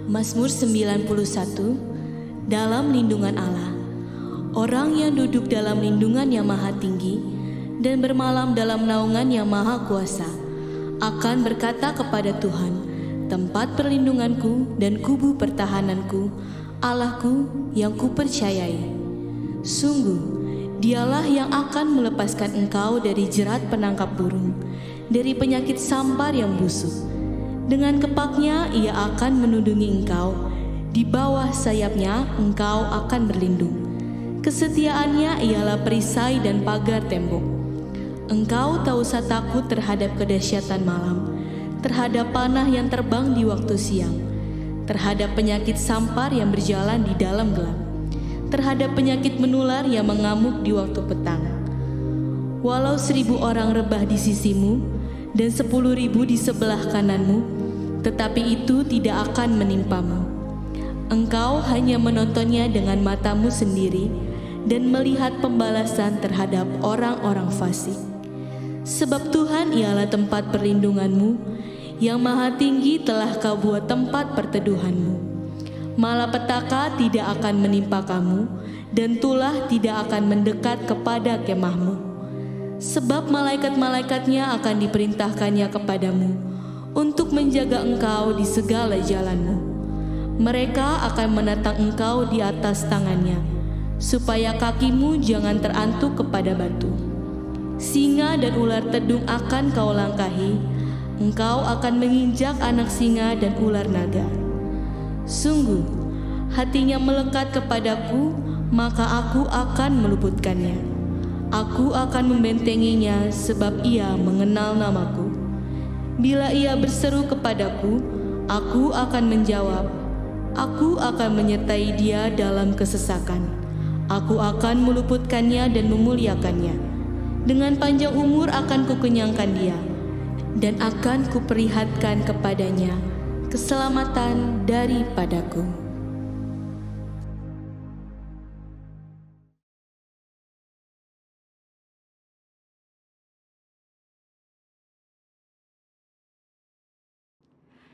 Mazmur 91. Dalam lindungan Allah. Orang yang duduk dalam lindungan yang maha tinggi dan bermalam dalam naungan yang maha kuasa akan berkata kepada Tuhan, tempat perlindunganku dan kubu pertahananku, Allahku yang kupercayai. Sungguh, dialah yang akan melepaskan engkau dari jerat penangkap burung, dari penyakit sampar yang busuk. Dengan kepaknya ia akan menundungi engkau, di bawah sayapnya engkau akan berlindung. Kesetiaannya ialah perisai dan pagar tembok. Engkau tak usah takut terhadap kedahsyatan malam, terhadap panah yang terbang di waktu siang, terhadap penyakit sampar yang berjalan di dalam gelap, terhadap penyakit menular yang mengamuk di waktu petang. Walau 1.000 orang rebah di sisimu dan 10.000 di sebelah kananmu, tetapi itu tidak akan menimpamu. Engkau hanya menontonnya dengan matamu sendiri dan melihat pembalasan terhadap orang-orang fasik. Sebab Tuhan ialah tempat perlindunganmu, yang maha tinggi telah kau buat tempat perteduhanmu. Malapetaka tidak akan menimpa kamu, dan tulah tidak akan mendekat kepada kemahmu. Sebab malaikat-malaikatnya akan diperintahkannya kepadamu, untuk menjaga engkau di segala jalanmu. Mereka akan menatang engkau di atas tangannya, supaya kakimu jangan terantuk kepada batu. Singa dan ular tedung akan kau langkahi, engkau akan menginjak anak singa dan ular naga. Sungguh, hatinya melekat kepadaku, maka aku akan meluputkannya. Aku akan membentenginya sebab ia mengenal namaku. Bila ia berseru kepadaku, aku akan menjawab. Aku akan menyertai dia dalam kesesakan. Aku akan meluputkannya dan memuliakannya. Dengan panjang umur akan kukenyangkan dia, dan akan kuperlihatkan kepadanya keselamatan daripadaku.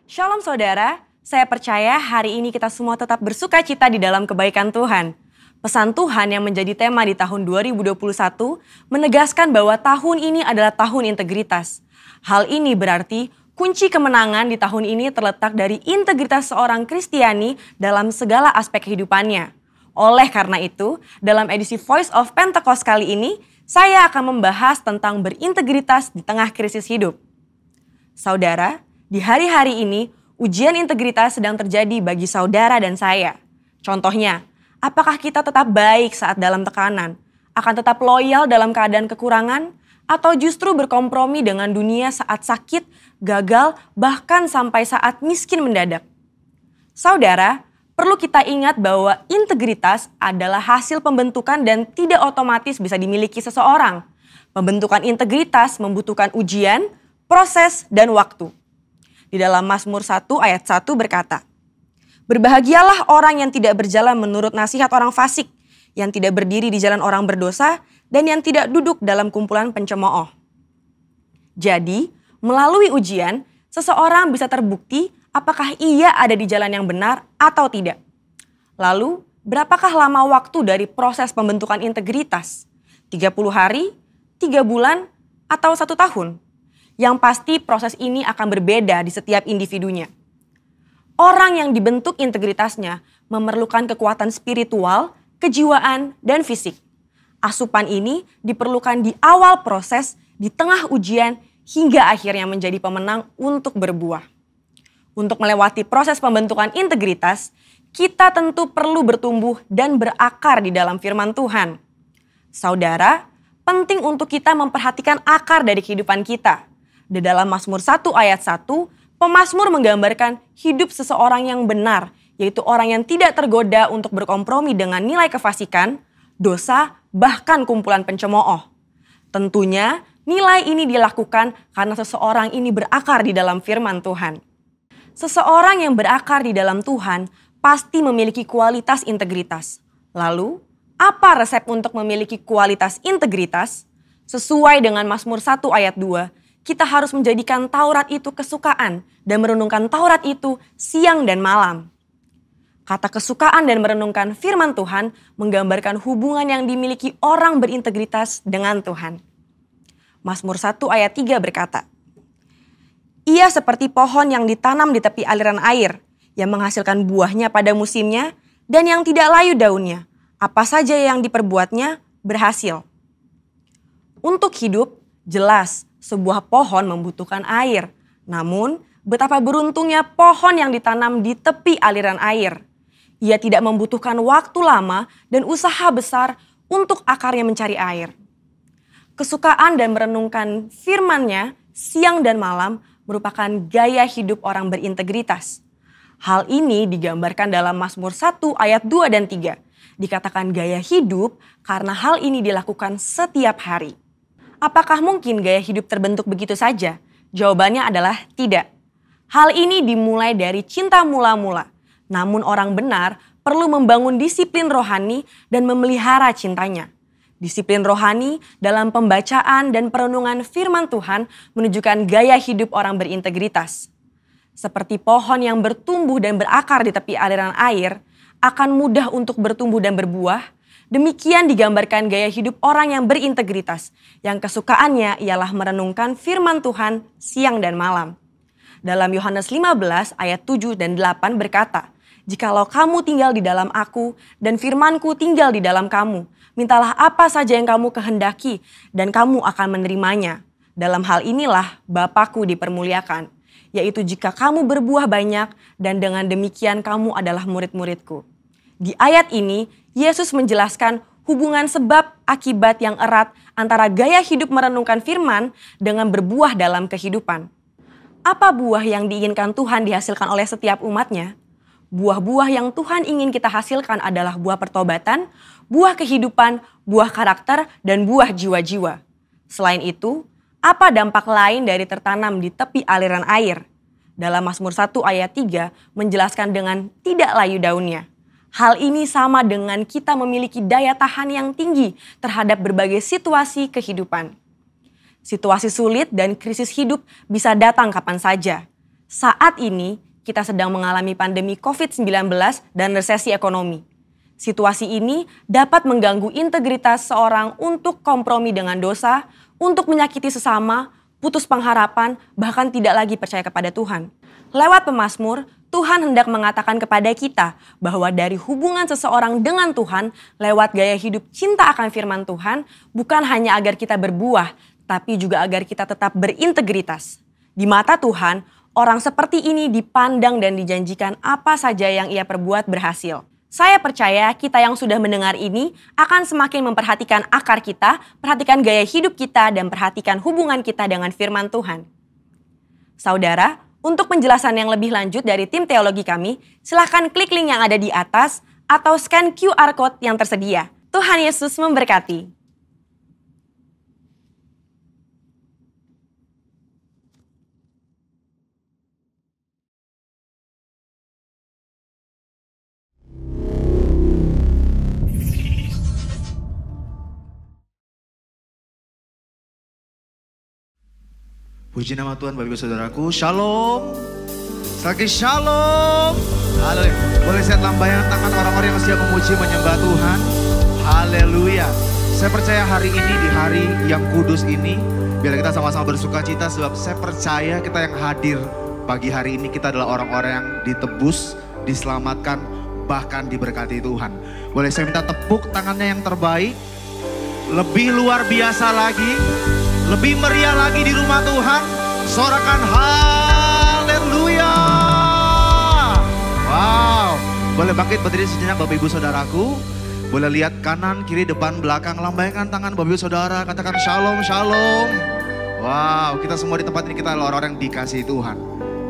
Shalom saudara, saya percaya hari ini kita semua tetap bersuka cita di dalam kebaikan Tuhan. Pesan Tuhan yang menjadi tema di tahun 2021 menegaskan bahwa tahun ini adalah tahun integritas. Hal ini berarti kunci kemenangan di tahun ini terletak dari integritas seorang Kristiani dalam segala aspek kehidupannya. Oleh karena itu, dalam edisi Voice of Pentecost kali ini, saya akan membahas tentang berintegritas di tengah krisis hidup. Saudara, di hari-hari ini, ujian integritas sedang terjadi bagi saudara dan saya. Contohnya, apakah kita tetap baik saat dalam tekanan, akan tetap loyal dalam keadaan kekurangan, atau justru berkompromi dengan dunia saat sakit, gagal, bahkan sampai saat miskin mendadak? Saudara, perlu kita ingat bahwa integritas adalah hasil pembentukan dan tidak otomatis bisa dimiliki seseorang. Pembentukan integritas membutuhkan ujian, proses, dan waktu. Di dalam Mazmur 1 ayat 1 berkata, "Berbahagialah orang yang tidak berjalan menurut nasihat orang fasik, yang tidak berdiri di jalan orang berdosa, dan yang tidak duduk dalam kumpulan pencemooh." Jadi, melalui ujian, seseorang bisa terbukti apakah ia ada di jalan yang benar atau tidak. Lalu, berapakah lama waktu dari proses pembentukan integritas? 30 hari, 3 bulan, atau 1 tahun? Yang pasti proses ini akan berbeda di setiap individunya. Orang yang dibentuk integritasnya memerlukan kekuatan spiritual, kejiwaan, dan fisik. Asupan ini diperlukan di awal proses, di tengah ujian, hingga akhirnya menjadi pemenang untuk berbuah. Untuk melewati proses pembentukan integritas, kita tentu perlu bertumbuh dan berakar di dalam firman Tuhan. Saudara, penting untuk kita memperhatikan akar dari kehidupan kita. Di dalam Mazmur 1 ayat 1, pemazmur menggambarkan hidup seseorang yang benar, yaitu orang yang tidak tergoda untuk berkompromi dengan nilai kefasikan, dosa, bahkan kumpulan pencemooh. Tentunya nilai ini dilakukan karena seseorang ini berakar di dalam firman Tuhan. Seseorang yang berakar di dalam Tuhan pasti memiliki kualitas integritas. Lalu, apa resep untuk memiliki kualitas integritas? Sesuai dengan Mazmur 1 ayat 2, kita harus menjadikan Taurat itu kesukaan dan merenungkan Taurat itu siang dan malam. Kata kesukaan dan merenungkan firman Tuhan menggambarkan hubungan yang dimiliki orang berintegritas dengan Tuhan. Mazmur 1 ayat 3 berkata, "Ia seperti pohon yang ditanam di tepi aliran air, yang menghasilkan buahnya pada musimnya dan yang tidak layu daunnya. Apa saja yang diperbuatnya berhasil." Untuk hidup, jelas sebuah pohon membutuhkan air. Namun, betapa beruntungnya pohon yang ditanam di tepi aliran air. Ia tidak membutuhkan waktu lama dan usaha besar untuk akarnya mencari air. Kesukaan dan merenungkan firman-Nya siang dan malam merupakan gaya hidup orang berintegritas. Hal ini digambarkan dalam Mazmur 1 ayat 2 dan 3. Dikatakan gaya hidup karena hal ini dilakukan setiap hari. Apakah mungkin gaya hidup terbentuk begitu saja? Jawabannya adalah tidak. Hal ini dimulai dari cinta mula-mula. Namun orang benar perlu membangun disiplin rohani dan memelihara cintanya. Disiplin rohani dalam pembacaan dan perenungan firman Tuhan menunjukkan gaya hidup orang berintegritas. Seperti pohon yang bertumbuh dan berakar di tepi aliran air, akan mudah untuk bertumbuh dan berbuah. Demikian digambarkan gaya hidup orang yang berintegritas, yang kesukaannya ialah merenungkan firman Tuhan siang dan malam. Dalam Yohanes 15 ayat 7 dan 8 berkata, "Jikalau kamu tinggal di dalam aku dan firmanku tinggal di dalam kamu, mintalah apa saja yang kamu kehendaki dan kamu akan menerimanya. Dalam hal inilah Bapa-Ku dipermuliakan, yaitu jika kamu berbuah banyak dan dengan demikian kamu adalah murid-murid-Ku." Di ayat ini, Yesus menjelaskan hubungan sebab akibat yang erat antara gaya hidup merenungkan firman dengan berbuah dalam kehidupan. Apa buah yang diinginkan Tuhan dihasilkan oleh setiap umatnya? Buah-buah yang Tuhan ingin kita hasilkan adalah buah pertobatan, buah kehidupan, buah karakter, dan buah jiwa-jiwa. Selain itu, apa dampak lain dari tertanam di tepi aliran air? Dalam Mazmur 1 ayat 3 menjelaskan dengan tidak layu daunnya. Hal ini sama dengan kita memiliki daya tahan yang tinggi terhadap berbagai situasi kehidupan. Situasi sulit dan krisis hidup bisa datang kapan saja. Saat ini, kita sedang mengalami pandemi COVID-19 dan resesi ekonomi. Situasi ini dapat mengganggu integritas seorang untuk kompromi dengan dosa, untuk menyakiti sesama, putus pengharapan, bahkan tidak lagi percaya kepada Tuhan. Lewat pemazmur, Tuhan hendak mengatakan kepada kita bahwa dari hubungan seseorang dengan Tuhan lewat gaya hidup cinta akan firman Tuhan bukan hanya agar kita berbuah, tapi juga agar kita tetap berintegritas. Di mata Tuhan, orang seperti ini dipandang dan dijanjikan apa saja yang ia perbuat berhasil. Saya percaya kita yang sudah mendengar ini akan semakin memperhatikan akar kita, perhatikan gaya hidup kita, dan perhatikan hubungan kita dengan firman Tuhan. Saudara, untuk penjelasan yang lebih lanjut dari tim teologi kami, silakan klik link yang ada di atas atau scan QR Code yang tersedia. Tuhan Yesus memberkati. Puji nama Tuhan Bapak Ibu Saudaraku, Shalom. Sekali Shalom. Haleluya. Boleh saya lambaikan tangan orang-orang yang siap memuji menyembah Tuhan. Haleluya. Saya percaya hari ini, di hari yang kudus ini, biar kita sama-sama bersuka cita, sebab saya percaya kita yang hadir pagi hari ini, kita adalah orang-orang yang ditebus, diselamatkan, bahkan diberkati Tuhan. Boleh saya minta tepuk tangannya yang terbaik, lebih luar biasa lagi, lebih meriah lagi di rumah Tuhan. Sorakan haleluya. Wow. Boleh bangkit berdiri sejenak Bapak Ibu Saudaraku. Boleh lihat kanan, kiri, depan, belakang. Lambaikan tangan Bapak Ibu Saudara. Katakan shalom, shalom. Wow, kita semua di tempat ini kita adalah orang yang dikasihi Tuhan.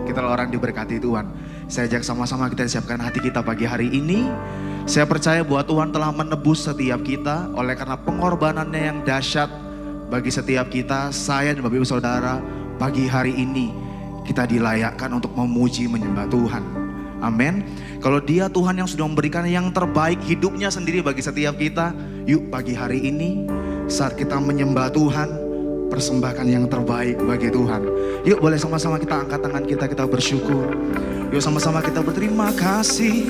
Kita adalah orang yang diberkati Tuhan. Saya ajak sama-sama kita siapkan hati kita pagi hari ini. Saya percaya bahwa Tuhan telah menebus setiap kita oleh karena pengorbanannya yang dahsyat. Bagi setiap kita, saya dan Bapak Ibu Saudara, pagi hari ini kita dilayakkan untuk memuji menyembah Tuhan. Amin. Kalau Dia Tuhan yang sudah memberikan yang terbaik hidupnya sendiri bagi setiap kita, yuk pagi hari ini saat kita menyembah Tuhan, persembahkan yang terbaik bagi Tuhan. Yuk boleh sama-sama kita angkat tangan kita bersyukur. Yuk sama-sama kita berterima kasih.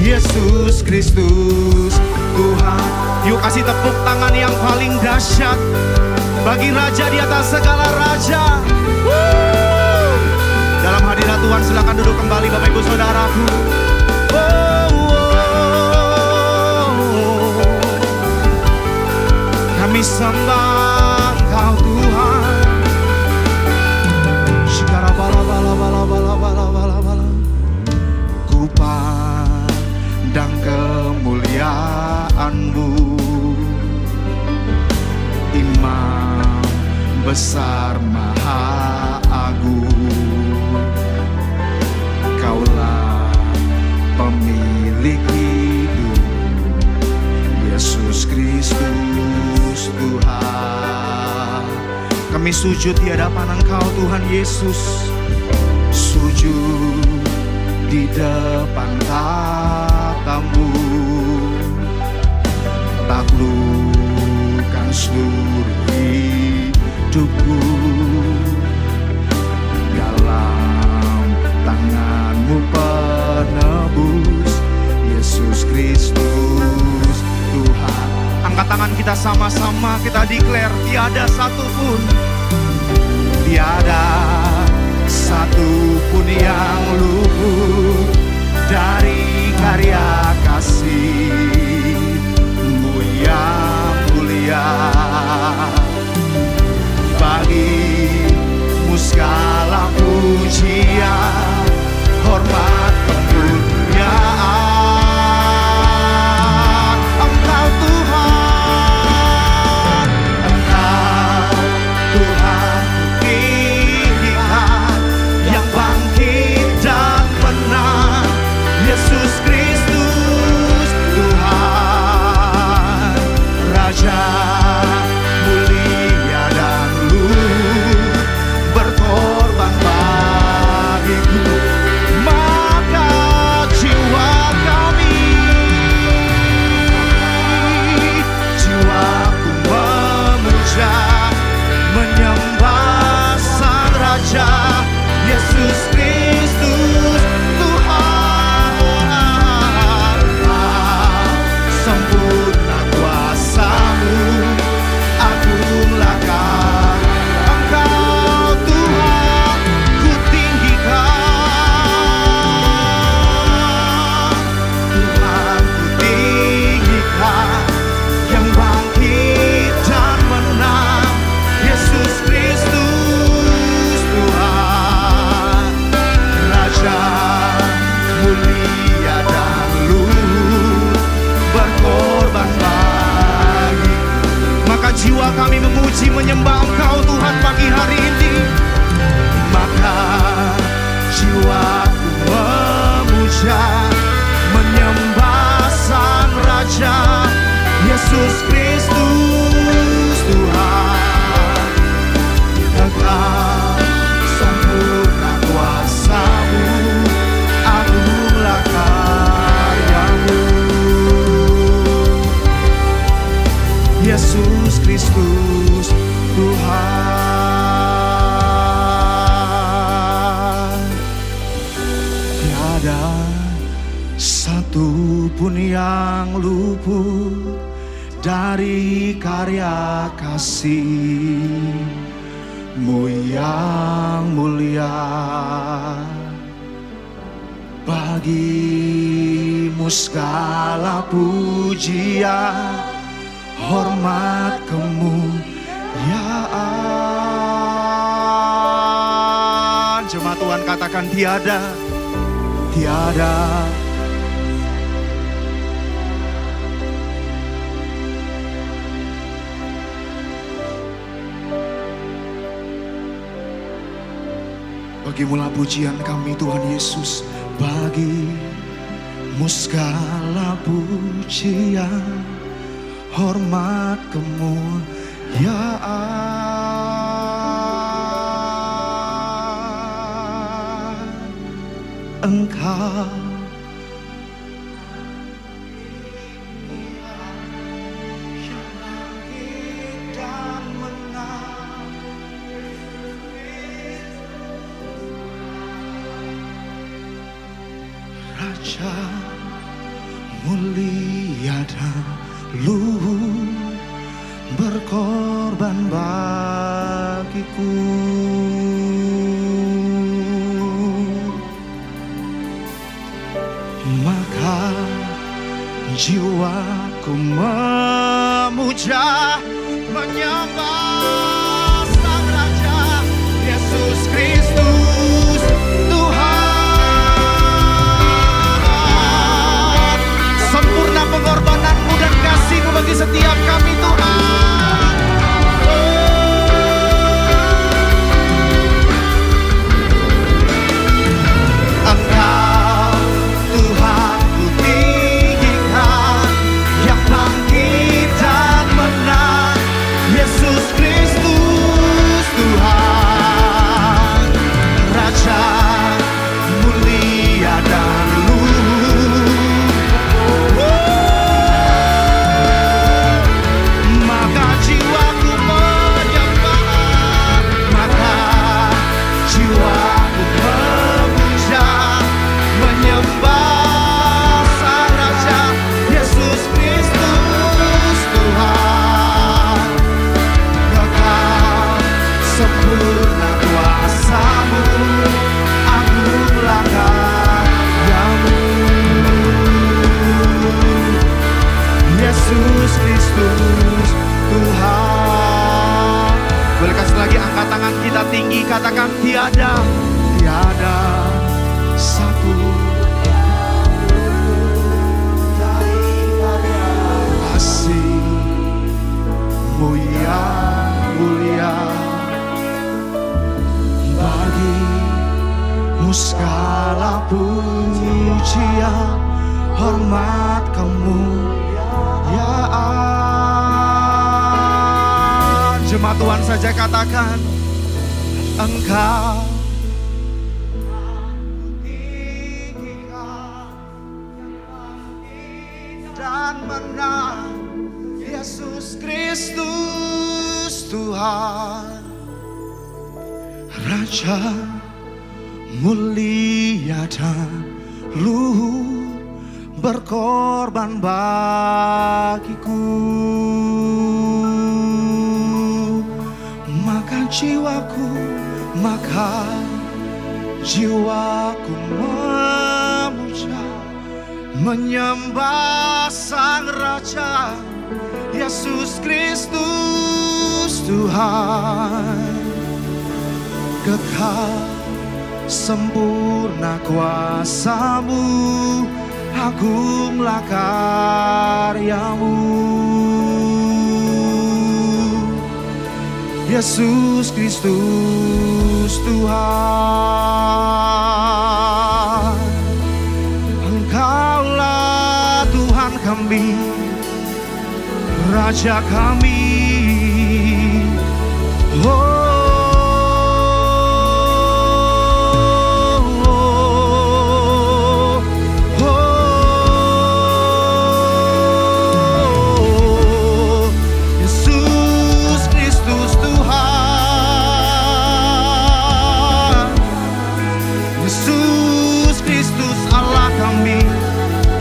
Yesus Kristus Tuhan. Yuk kasih tepuk tangan yang paling dahsyat bagi Raja di atas segala raja. Dalam hadirat Tuhan silakan duduk kembali Bapak Ibu Saudaraku. Kami sembah Engkau Tuhan. Shikara bala bala bala bala bala bala bala. Ku pandang kemuliaan-Mu, Imam besar maha agung. Kaulah pemilik hidup, Yesus Kristus Tuhan. Kami sujud di hadapan Engkau Tuhan Yesus, sujud di depan tatamu, taklukkan seluruh hidupku dalam tangan-Mu penebus, Yesus Kristus Tuhan. Angkat tangan kita sama-sama, kita declare tiada satupun, tiada satupun yang luput dari karya kasih-Mu yang mulia. Bagi-Mu segala pujian, hormat, kemuliaan. Engkau Tuhan, Engkau Tuhan tinggikan, yang bangkit dan menang, Yesus Kristus Tuhan, Raja mulia dan luhur, berkorban bagiku. Maka jiwa kami, jiwaku memuja, menyembah Sang Raja, Yesus Kristus Tuhan. Sempurna kuasa-Mu, agunglah Kau. Engkau Tuhan ku tinggikan, Tuhan ku tinggikan, yang bangkit dan menang, Yesus Kristus Tuhan, Raja mulia dan luhur, berkorban bagi. Maka jiwa kami memuji menyembah Engkau Tuhan pagi hari ini. Maka jiwaku memuja, menyembah Sang Raja, Yesus Kristus Tuhan. Tegak sempurna kuasa-Mu, agunglah karya-Mu, Yesus Kristus Tuhan. Tiada satupun yang luput dari karya kasih-Mu yang mulia. Bagi-Mu segala pujian, hormat, kemuliaan. Jemaat Tuhan katakan tiada, tiada. Bagi-Mu pujian kami Tuhan Yesus, bagi-Mu segala pujian, hormat, kemuliaan. Engkau Raja dahulu berkorban bagiku. Maka jiwaku memuja, menyembah Sang Raja Yesus Kristus Tuhan. Sempurna pengorbananmu dan kasih-Mu bagi setiap kami Tuhan. Engkau Tuhan ku tinggikan, yang bangkit dan menang, Yesus Kristus Tuhan, Raja mulia dan luhur. Maka jiwaku menyembah, maka jiwaku memuja, menyembah Sang Raja Yesus Kristus Tuhan. Kekal sempurna kuasa-Mu, agunglah karya-Mu, Yesus Kristus Tuhan. Boleh kasih lagi, angkat tangan kita tinggi, katakan tiada satu kasih-Mu yang mulia. Bagi-Mu segala pujian, hormat, kemuliaan. Jemaat Tuhan saja katakan, Engkau dan menang, Yesus Kristus Tuhan, Raja mulia dan luhur, berkorban bagiku. Maka jiwaku memuja, menyembah Sang Raja Yesus Kristus Tuhan. Kekal sempurna kuasa-Mu, agunglah karya-Mu, Yesus Kristus Tuhan. Engkaulah Tuhan kami, Raja kami. Oh,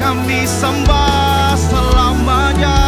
kami sembah selamanya.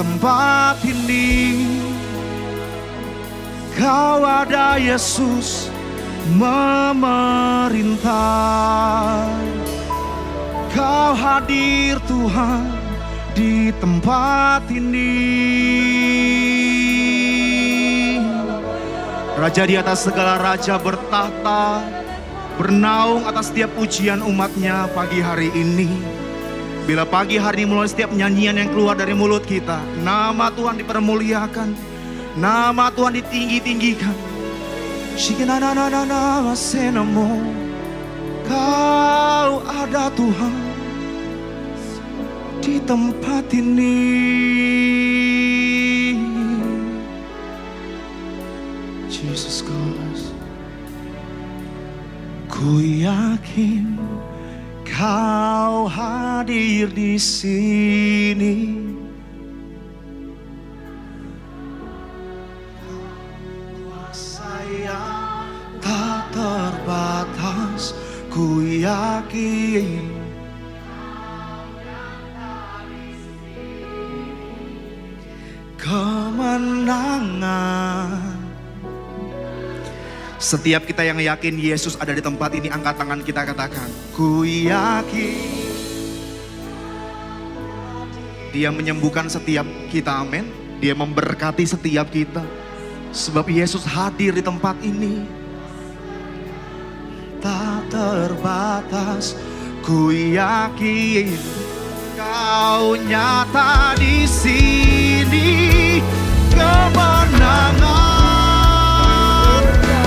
tempat ini. Kau ada Yesus memerintah. Kau hadir Tuhan di tempat ini. Raja di atas segala raja bertahta, bernaung atas setiap pujian umatnya pagi hari ini. Bila pagi hari mulai setiap nyanyian yang keluar dari mulut kita, nama Tuhan dipermuliakan, nama Tuhan ditinggi-tinggikan. Kau ada Tuhan di tempat ini. Jesus Christ. Ku yakin Kau hadir di sini. Kuasa yang tak terbatas, ku yakin. Kemenangan. Setiap kita yang yakin Yesus ada di tempat ini, angkat tangan kita katakan, ku yakin. Dia menyembuhkan setiap kita, amin. Dia memberkati setiap kita. Sebab Yesus hadir di tempat ini. Tak terbatas, ku yakin Kau nyata di sini. Kemenangan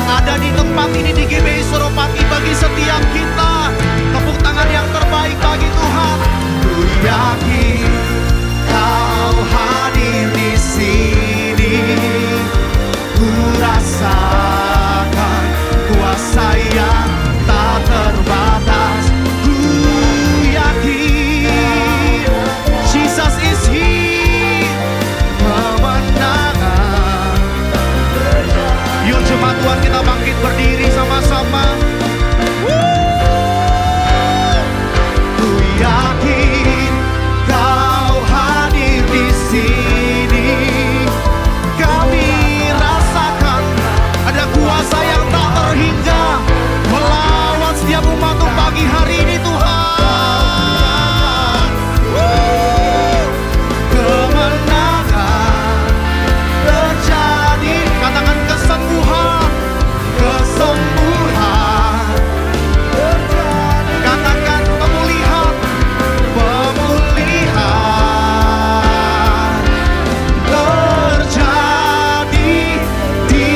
ada di tempat ini di GBI Suropati bagi setiap kita. Tepuk tangan yang terbaik bagi Tuhan. Ku yakin Kau hadir di sini. Ku rasakan kuasa yang tak terbatas. Ku yakin Jesus is here. Kemenangan. Yuk jemaat Tuhan, kita bangkit berdiri sama-sama. Ku yakin Kau hadir di sini. Kami rasakan ada kuasa yang tak terhingga melawan setiap umat pagi hari ini Tuhan. Kemenangan terjadi. Katakan kesembuhan. Kesembuhan terjadi. Katakan pemulihan. Pemulihan terjadi di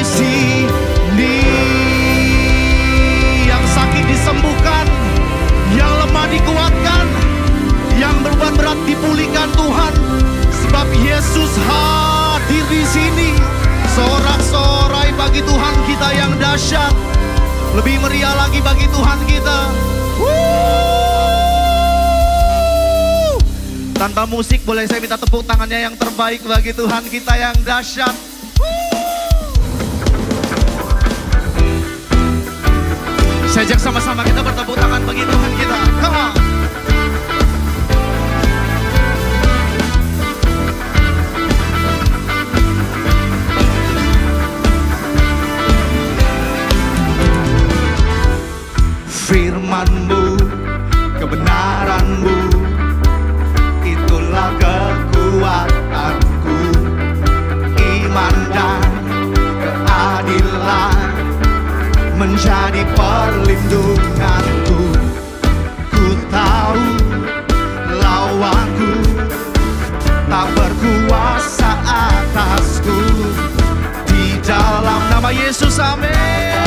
sini. Yang sakit disembuhkan, yang lemah dikuatkan, yang beban berat dipulihkan Tuhan. Sebab Yesus hadir di sini. Sorak-sorai bagi Tuhan kita yang dahsyat. Lebih meriah lagi bagi Tuhan kita. Tanpa musik boleh saya minta tepuk tangannya yang terbaik bagi Tuhan kita yang dahsyat. Saya ajak sama-sama kita bertepuk tangan bagi Tuhan kita. Come on. Firman-Mu, kebenaran-Mu, itulah kekuatanku. Iman dan keadilan menjadi perlindunganku. Ku tahu lawanku tak berkuasa atasku. Di dalam nama Yesus, amin.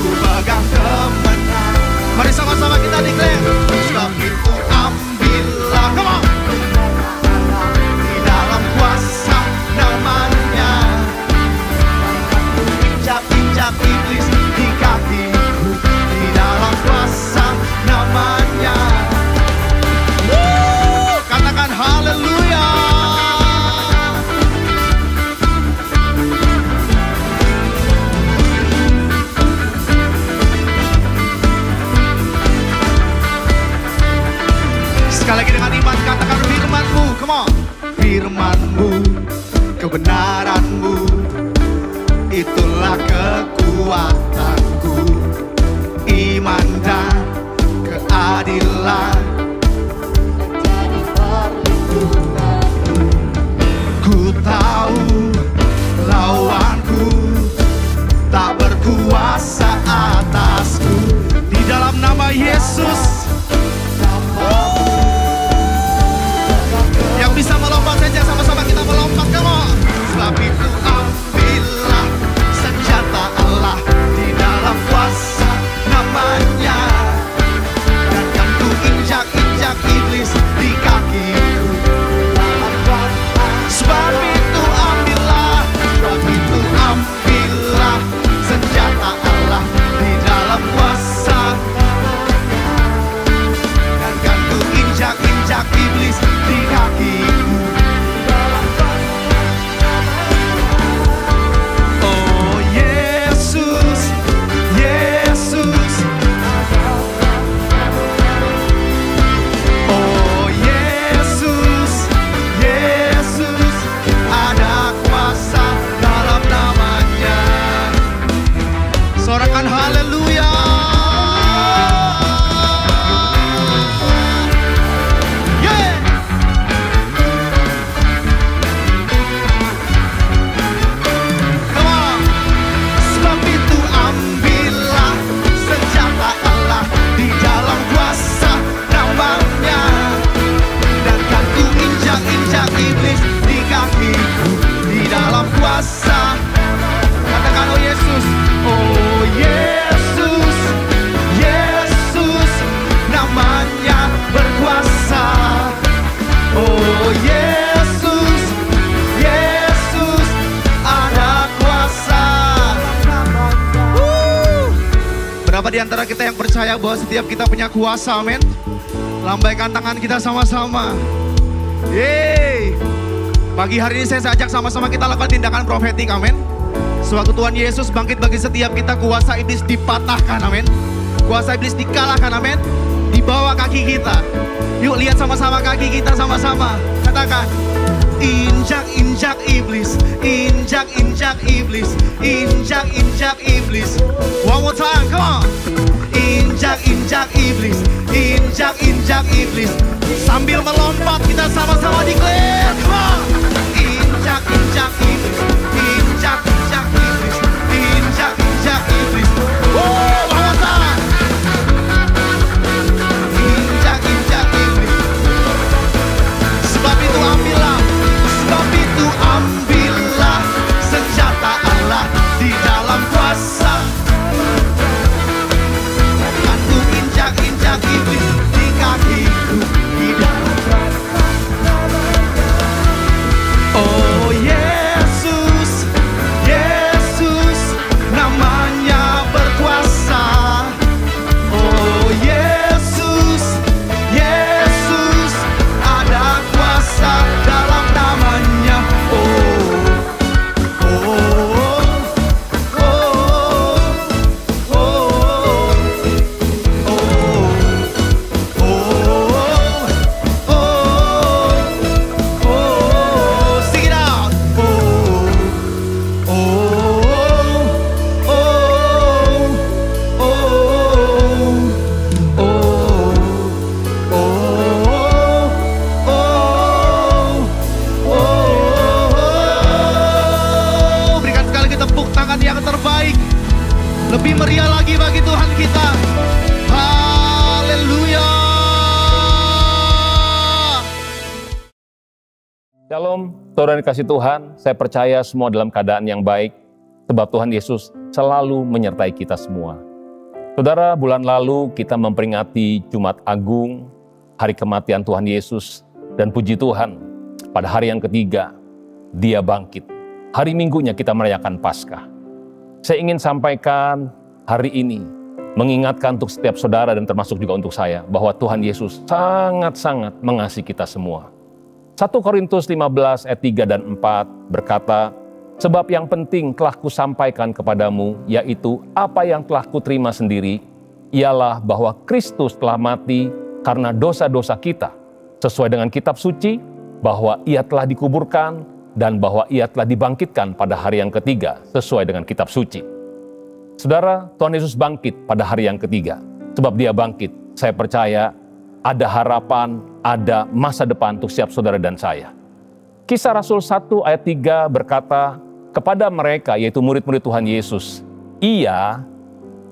Ku pegang kemenangan. Mari sama-sama kita declare. Sebab itu ambillah, come on. Di dalam kuasa namanya. Injak-injak iblis di kakiku. Di dalam kuasa namanya. Katakan haleluya. Sorakan haleluya. Yeah. Come on. Sebab itu ambillah senjata Allah di dalam kuasa namanya, dan kan ku injak-injak iblis di kakiku di dalam kuasa. Katakan oh Yesus, oh Yesus, Yesus namanya berkuasa. Oh Yesus, Yesus ada kuasa. Berapa di antara kita yang percaya bahwa setiap kita punya kuasa, amin? Lambaikan tangan kita sama-sama. Yeay. Pagi hari ini saya ajak sama-sama kita lakukan tindakan profetik, amin. Sewaktu Tuhan Yesus bangkit bagi setiap kita, kuasa iblis dipatahkan, amin. Kuasa iblis dikalahkan, amin. Di bawah kaki kita. Yuk lihat sama-sama kaki kita sama-sama. Katakan, injak-injak iblis, injak-injak iblis, injak-injak iblis. One more time, come on. Injak-injak iblis, injak-injak iblis. Sambil melompat kita sama-sama declare, come on. Injak-injak iblis, injak-injak iblis, injak-injak iblis. One more time. Injak-injak iblis. Sebab itu ambillah senjata Allah di dalam kuasa. Kan ku injak-injak iblis di kakiku di dalam kuasa. Oh Yesus, Yesus namanya berkuasa. Oh Yesus, Yesus ada kuasa dalam namanya. Sing it out. Berikan sekali lagi tepuk tangan yang terbaik. Lebih meriah lagi bagi Tuhan kita. Haleluya. Shalom, saudara dikasih Tuhan, saya percaya semua dalam keadaan yang baik, sebab Tuhan Yesus selalu menyertai kita semua. Saudara, bulan lalu kita memperingati Jumat Agung, hari kematian Tuhan Yesus, dan puji Tuhan, pada hari yang ketiga, Dia bangkit. Hari Minggunya kita merayakan Paskah. Saya ingin sampaikan hari ini, mengingatkan untuk setiap saudara dan termasuk juga untuk saya, bahwa Tuhan Yesus sangat-sangat mengasihi kita semua. 1 Korintus 15 ayat 3 dan 4 berkata, sebab yang penting telah kusampaikan kepadamu, yaitu apa yang telah kuterima sendiri, ialah bahwa Kristus telah mati karena dosa-dosa kita, sesuai dengan kitab suci, bahwa Ia telah dikuburkan, dan bahwa Ia telah dibangkitkan pada hari yang ketiga, sesuai dengan kitab suci. Saudara, Tuhan Yesus bangkit pada hari yang ketiga. Sebab Dia bangkit, saya percaya ada harapan, ada masa depan untuk setiap saudara dan saya. Kisah Rasul 1 ayat 3 berkata, kepada mereka, yaitu murid-murid Tuhan Yesus, Ia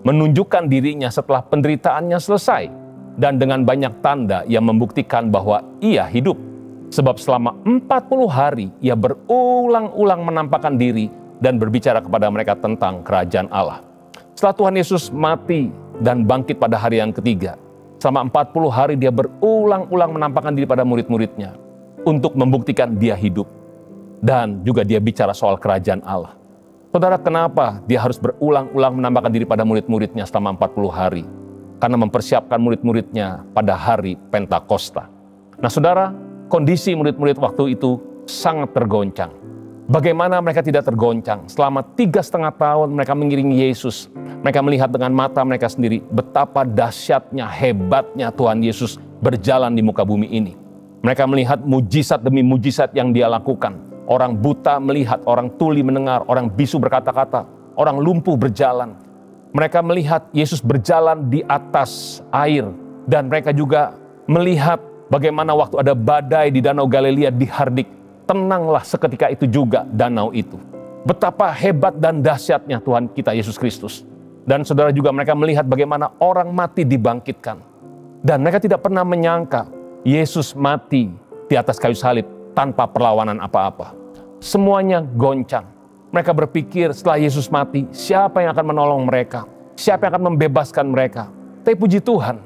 menunjukkan dirinya setelah penderitaannya selesai, dan dengan banyak tanda Ia membuktikan bahwa Ia hidup. Sebab selama 40 hari Ia berulang-ulang menampakkan diri dan berbicara kepada mereka tentang kerajaan Allah. Setelah Tuhan Yesus mati dan bangkit pada hari yang ketiga, selama 40 hari Dia berulang-ulang menampakkan diri pada murid-muridnya untuk membuktikan Dia hidup. Dan juga Dia bicara soal kerajaan Allah. Saudara, kenapa Dia harus berulang-ulang menampakkan diri pada murid-muridnya selama 40 hari? Karena mempersiapkan murid-muridnya pada hari Pentakosta. Nah saudara, kondisi murid-murid waktu itu sangat tergoncang. Bagaimana mereka tidak tergoncang? Selama 3,5 tahun mereka mengiringi Yesus. Mereka melihat dengan mata mereka sendiri betapa dahsyatnya, hebatnya Tuhan Yesus berjalan di muka bumi ini. Mereka melihat mujizat demi mujizat yang Dia lakukan. Orang buta melihat, orang tuli mendengar, orang bisu berkata-kata, orang lumpuh berjalan. mereka melihat Yesus berjalan di atas air. Dan mereka juga melihat bagaimana waktu ada badai di Danau Galilea dihardik, tenanglah seketika itu juga danau itu. Betapa hebat dan dahsyatnya Tuhan kita Yesus Kristus. Dan saudara juga mereka melihat bagaimana orang mati dibangkitkan. Dan mereka tidak pernah menyangka Yesus mati di atas kayu salib tanpa perlawanan apa-apa. Semuanya goncang. Mereka berpikir setelah Yesus mati, siapa yang akan menolong mereka? Siapa yang akan membebaskan mereka? Tapi puji Tuhan,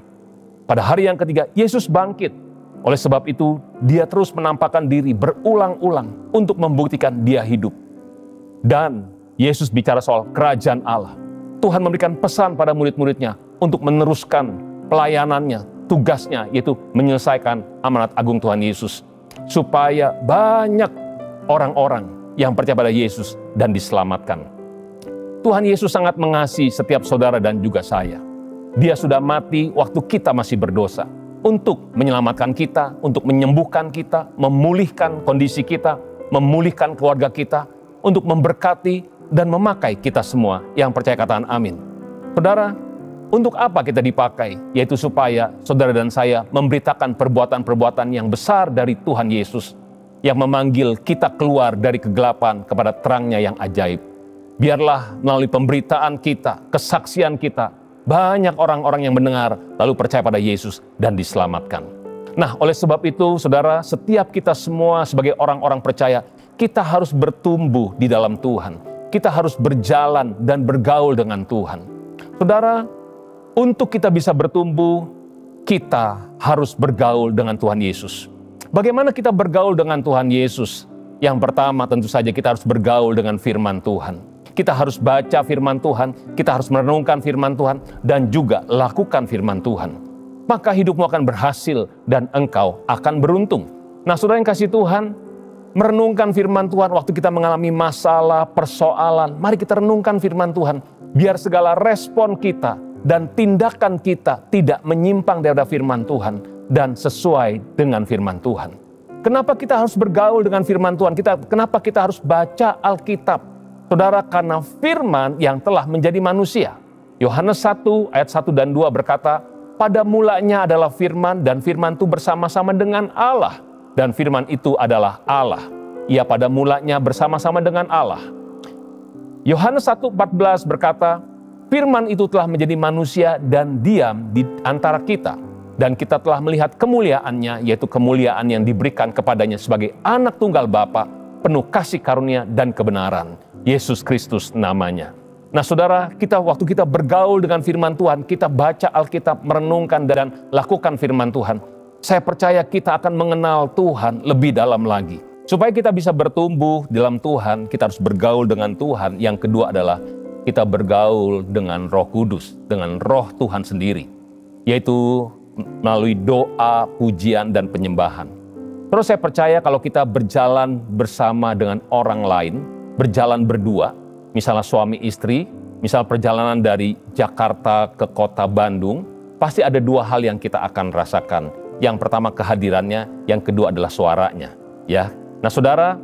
pada hari yang ketiga Yesus bangkit. Oleh sebab itu, dia terus menampakkan diri berulang-ulang untuk membuktikan dia hidup. Dan Yesus bicara soal kerajaan Allah. Tuhan memberikan pesan pada murid-muridnya untuk meneruskan pelayanannya, tugasnya, yaitu menyelesaikan amanat agung Tuhan Yesus. Supaya banyak orang-orang yang percaya pada Yesus dan diselamatkan. Tuhan Yesus sangat mengasihi setiap saudara dan juga saya. Dia sudah mati waktu kita masih berdosa. Untuk menyelamatkan kita, untuk menyembuhkan kita, memulihkan kondisi kita, memulihkan keluarga kita, untuk memberkati dan memakai kita semua yang percaya katakan amin. Saudara, untuk apa kita dipakai? Yaitu supaya saudara dan saya memberitakan perbuatan-perbuatan yang besar dari Tuhan Yesus, yang memanggil kita keluar dari kegelapan kepada terangnya yang ajaib. Biarlah melalui pemberitaan kita, kesaksian kita, banyak orang-orang yang mendengar lalu percaya pada Yesus dan diselamatkan. Nah, oleh sebab itu, saudara, setiap kita semua sebagai orang-orang percaya, kita harus bertumbuh di dalam Tuhan. Kita harus berjalan dan bergaul dengan Tuhan. Saudara, untuk kita bisa bertumbuh, kita harus bergaul dengan Tuhan Yesus. Bagaimana kita bergaul dengan Tuhan Yesus? Yang pertama tentu saja kita harus bergaul dengan firman Tuhan. Kita harus baca firman Tuhan, kita harus merenungkan firman Tuhan, dan juga lakukan firman Tuhan. Maka hidupmu akan berhasil dan engkau akan beruntung. Nah, saudara yang kasih Tuhan, merenungkan firman Tuhan waktu kita mengalami masalah, persoalan. Mari kita renungkan firman Tuhan, biar segala respon kita dan tindakan kita tidak menyimpang dari firman Tuhan dan sesuai dengan firman Tuhan. Kenapa kita harus bergaul dengan firman Tuhan? Kenapa kita harus baca Alkitab? Saudara, karena firman yang telah menjadi manusia. Yohanes 1 ayat 1 dan 2 berkata, pada mulanya adalah firman dan firman itu bersama-sama dengan Allah. Dan firman itu adalah Allah. Ia pada mulanya bersama-sama dengan Allah. Yohanes 1:14 berkata, firman itu telah menjadi manusia dan diam di antara kita. Dan kita telah melihat kemuliaannya, yaitu kemuliaan yang diberikan kepadanya sebagai anak tunggal Bapa, penuh kasih karunia dan kebenaran. Yesus Kristus namanya. Nah saudara, waktu kita bergaul dengan firman Tuhan, kita baca Alkitab, merenungkan dan lakukan firman Tuhan. Saya percaya kita akan mengenal Tuhan lebih dalam lagi. Supaya kita bisa bertumbuh dalam Tuhan, kita harus bergaul dengan Tuhan. Yang kedua adalah kita bergaul dengan Roh Kudus, dengan Roh Tuhan sendiri. Yaitu melalui doa, pujian, dan penyembahan. Terus saya percaya kalau kita berjalan bersama dengan orang lain, berjalan berdua, misalnya suami istri, misal perjalanan dari Jakarta ke kota Bandung, pasti ada dua hal yang kita akan rasakan. Yang pertama kehadirannya, yang kedua adalah suaranya. Ya, nah saudara,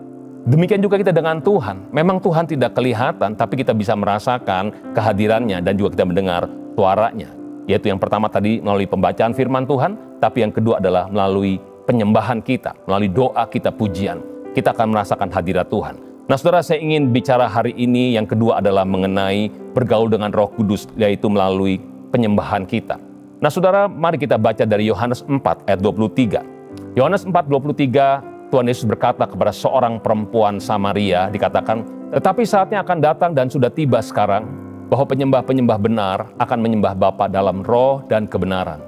demikian juga kita dengan Tuhan. Memang Tuhan tidak kelihatan, tapi kita bisa merasakan kehadirannya dan juga kita mendengar suaranya. Yaitu yang pertama tadi melalui pembacaan firman Tuhan, tapi yang kedua adalah melalui penyembahan kita, melalui doa kita, pujian. Kita akan merasakan hadirat Tuhan. Nah saudara, saya ingin bicara hari ini yang kedua adalah mengenai bergaul dengan Roh Kudus, yaitu melalui penyembahan kita. Nah saudara, mari kita baca dari Yohanes 4 ayat 23. Yohanes 4:23, Tuhan Yesus berkata kepada seorang perempuan Samaria, dikatakan, tetapi saatnya akan datang dan sudah tiba sekarang, bahwa penyembah-penyembah benar akan menyembah Bapa dalam roh dan kebenaran.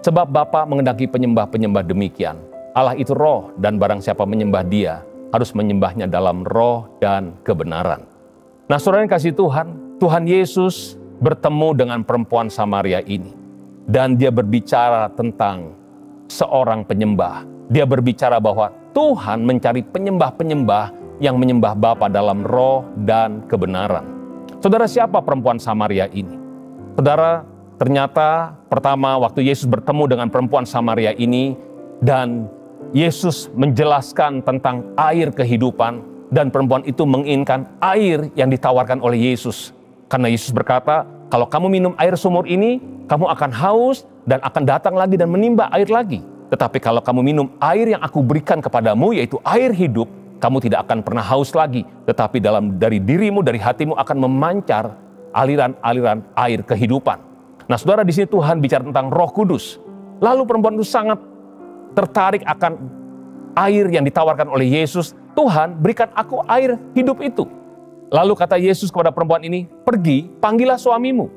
Sebab Bapa menghendaki penyembah-penyembah demikian. Allah itu roh, dan barang siapa menyembah Dia, harus menyembahnya dalam roh dan kebenaran. Nah saudara yang kasih Tuhan, Tuhan Yesus bertemu dengan perempuan Samaria ini. Dan Dia berbicara tentang seorang penyembah. Dia berbicara bahwa Tuhan mencari penyembah-penyembah yang menyembah Bapa dalam roh dan kebenaran. Saudara, siapa perempuan Samaria ini? Saudara, ternyata pertama waktu Yesus bertemu dengan perempuan Samaria ini dan Yesus menjelaskan tentang air kehidupan dan perempuan itu menginginkan air yang ditawarkan oleh Yesus. Karena Yesus berkata, Kalau kamu minum air sumur ini, kamu akan haus dan akan datang lagi dan menimba air lagi. Tetapi kalau kamu minum air yang aku berikan kepadamu, yaitu air hidup, kamu tidak akan pernah haus lagi. Tetapi dari dirimu, dari hatimu akan memancar aliran-aliran air kehidupan. Nah saudara, di sini Tuhan bicara tentang Roh Kudus. Lalu perempuan itu sangat tertarik akan air yang ditawarkan oleh Yesus. Tuhan, berikan aku air hidup itu. Lalu kata Yesus kepada perempuan ini, pergi, panggillah suamimu.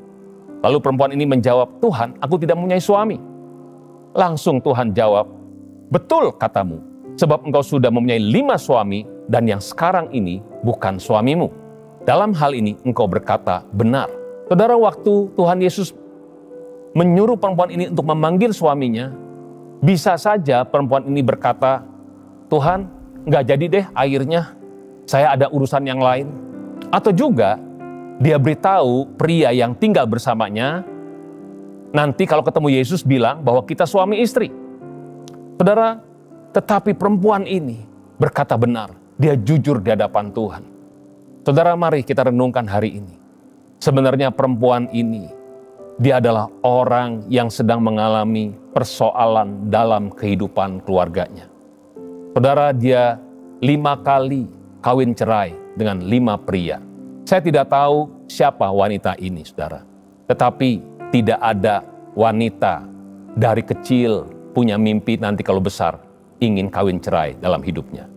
Lalu perempuan ini menjawab, Tuhan, aku tidak mempunyai suami. Langsung Tuhan jawab, betul katamu, sebab engkau sudah mempunyai 5 suami, dan yang sekarang ini bukan suamimu. Dalam hal ini engkau berkata benar. Saudara, waktu Tuhan Yesus menyuruh perempuan ini untuk memanggil suaminya, bisa saja perempuan ini berkata, Tuhan, nggak jadi deh airnya, saya ada urusan yang lain. Atau juga dia beritahu pria yang tinggal bersamanya, nanti kalau ketemu Yesus bilang bahwa kita suami istri. Saudara, tetapi perempuan ini berkata benar, dia jujur di hadapan Tuhan. Saudara, mari kita renungkan hari ini. Sebenarnya perempuan ini, dia adalah orang yang sedang mengalami persoalan dalam kehidupan keluarganya. Saudara, dia 5 kali kawin cerai dengan 5 pria. Saya tidak tahu siapa wanita ini, saudara. Tetapi tidak ada wanita dari kecil punya mimpi nanti kalau besar ingin kawin cerai dalam hidupnya.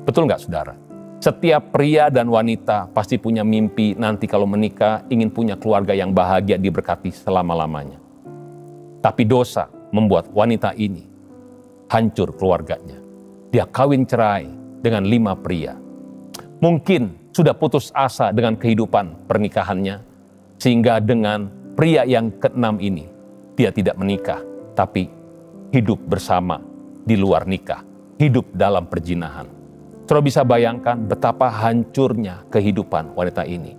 Betul nggak, saudara? Setiap pria dan wanita pasti punya mimpi nanti kalau menikah ingin punya keluarga yang bahagia diberkati selama-lamanya. Tapi dosa membuat wanita ini hancur keluarganya. Dia kawin cerai dengan 5 pria. Mungkin sudah putus asa dengan kehidupan pernikahannya, sehingga dengan pria yang ke-6 ini, dia tidak menikah, tapi hidup bersama di luar nikah, hidup dalam perjinahan. Saudara bisa bayangkan betapa hancurnya kehidupan wanita ini.